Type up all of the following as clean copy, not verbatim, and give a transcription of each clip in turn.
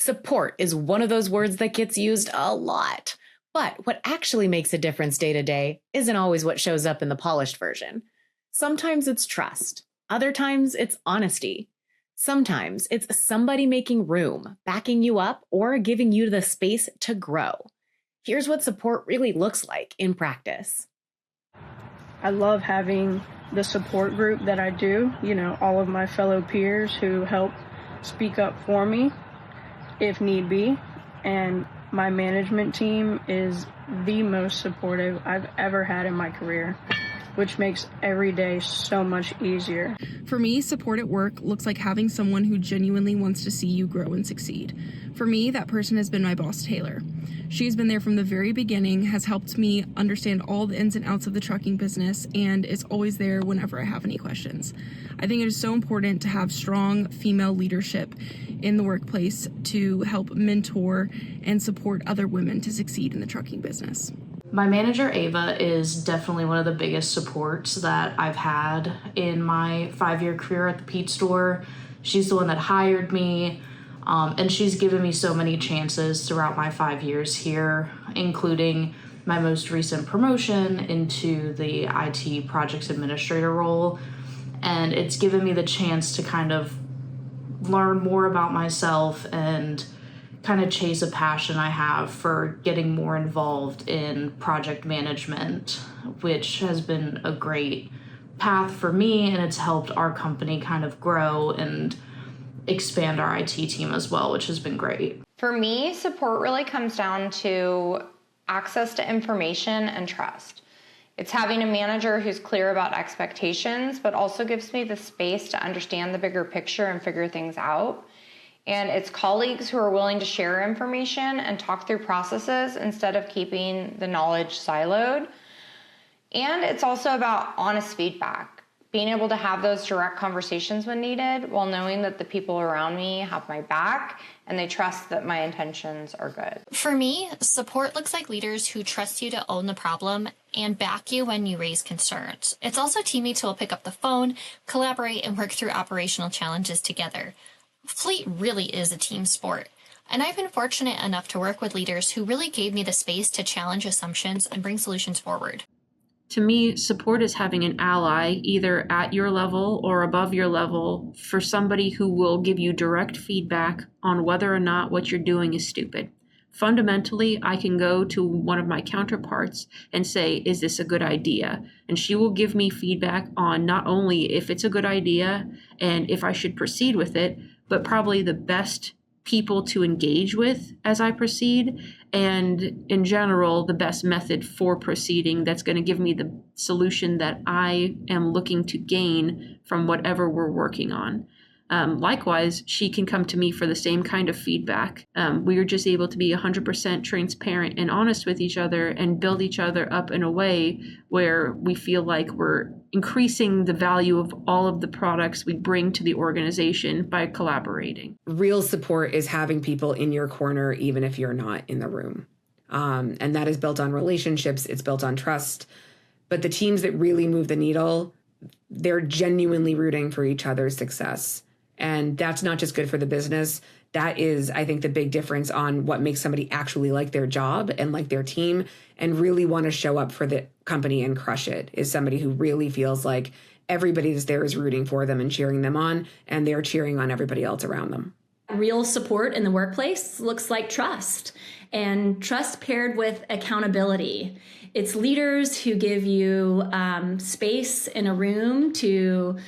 Support is one of those words that gets used a lot. But what actually makes a difference day to day isn't always what shows up in the polished version. Sometimes it's trust. Other times it's honesty. Sometimes it's somebody making room, backing you up, or giving you the space to grow. Here's what support really looks like in practice. I love having the support group that I do, all of my fellow peers who help speak up for me if need be. And my management team is the most supportive I've ever had in my career, which makes every day so much easier. For me, support at work looks like having someone who genuinely wants to see you grow and succeed. For me, that person has been my boss, Taylor. She's been there from the very beginning, has helped me understand all the ins and outs of the trucking business, and is always there whenever I have any questions. I think it is so important to have strong female leadership in the workplace to help mentor and support other women to succeed in the trucking business. My manager, Ava, is definitely one of the biggest supports that I've had in my 5-year career at the Pete store. She's the one that hired me, and she's given me so many chances throughout my 5 years here, including my most recent promotion into the IT projects administrator role. And it's given me the chance to kind of learn more about myself and kind of chase a passion I have for getting more involved in project management, which has been a great path for me, and it's helped our company kind of grow and expand our IT team as well, which has been great. For me, support really comes down to access to information and trust. It's having a manager who's clear about expectations, but also gives me the space to understand the bigger picture and figure things out. And it's colleagues who are willing to share information and talk through processes instead of keeping the knowledge siloed. And it's also about honest feedback, being able to have those direct conversations when needed while knowing that the people around me have my back and they trust that my intentions are good. For me, support looks like leaders who trust you to own the problem and back you when you raise concerns. It's also teammates who will pick up the phone, collaborate, and work through operational challenges together. Fleet really is a team sport, and I've been fortunate enough to work with leaders who really gave me the space to challenge assumptions and bring solutions forward. To me, support is having an ally either at your level or above your level for somebody who will give you direct feedback on whether or not what you're doing is stupid. Fundamentally, I can go to one of my counterparts and say, is this a good idea? And she will give me feedback on not only if it's a good idea and if I should proceed with it, but probably the best people to engage with as I proceed, and in general, the best method for proceeding that's going to give me the solution that I am looking to gain from whatever we're working on. Likewise, she can come to me for the same kind of feedback. We are just able to be 100% transparent and honest with each other and build each other up in a way where we feel like we're increasing the value of all of the products we bring to the organization by collaborating. Real support is having people in your corner, even if you're not in the room. And that is built on relationships. It's built on trust. But the teams that really move the needle, they're genuinely rooting for each other's success. And that's not just good for the business. That is, I think, the big difference on what makes somebody actually like their job and like their team and really want to show up for the company and crush it, is somebody who really feels like everybody that's there is rooting for them and cheering them on, and they're cheering on everybody else around them. Real support in the workplace looks like trust, and trust paired with accountability. It's leaders who give you space in a room to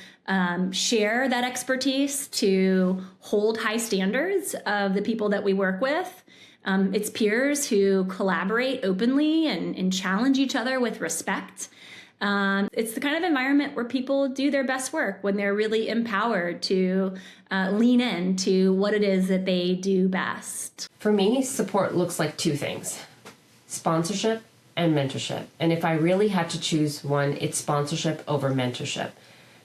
share that expertise, to hold high standards of the people that we work with. It's peers who collaborate openly and challenge each other with respect. It's the kind of environment where people do their best work when they're really empowered to lean into what it is that they do best. For me, support looks like two things: sponsorship and mentorship. And if I really had to choose one, it's sponsorship over mentorship.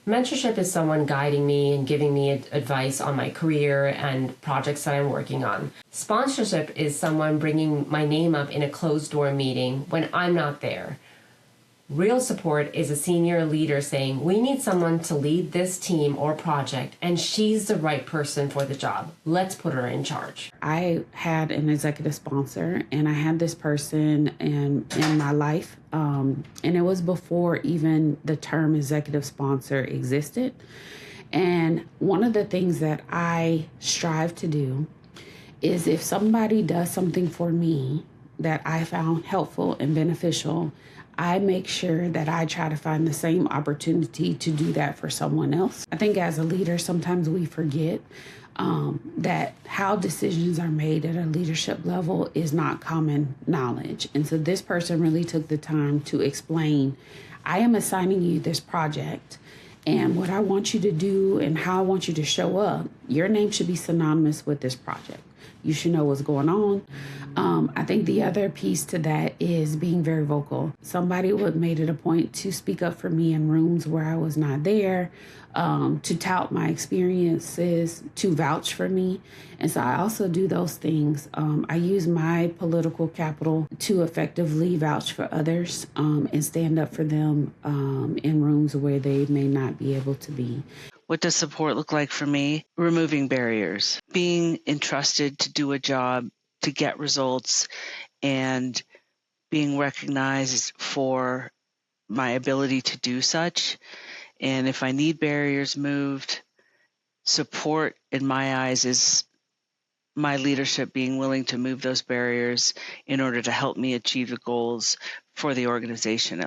Mentorship is someone guiding me and giving me advice on my career and projects that I'm working on. Sponsorship is someone bringing my name up in a closed door meeting when I'm not there. Real support is a senior leader saying, we need someone to lead this team or project, and she's the right person for the job. Let's put her in charge. I had an executive sponsor, and I had this person in my life, and it was before even the term executive sponsor existed. And one of the things that I strive to do is if somebody does something for me that I found helpful and beneficial, I make sure that I try to find the same opportunity to do that for someone else. I think as a leader, sometimes we forget that how decisions are made at a leadership level is not common knowledge. And so this person really took the time to explain, I am assigning you this project, and what I want you to do and how I want you to show up, your name should be synonymous with this project. You should know what's going on. I think the other piece to that is being very vocal. Somebody would made it a point to speak up for me in rooms where I was not there, to tout my experiences, to vouch for me. And so I also do those things. I use my political capital to effectively vouch for others and stand up for them in rooms where they may not be able to be. What does support look like for me? Removing barriers, being entrusted to do a job, to get results, and being recognized for my ability to do such. And if I need barriers moved, support in my eyes is my leadership being willing to move those barriers in order to help me achieve the goals for the organization.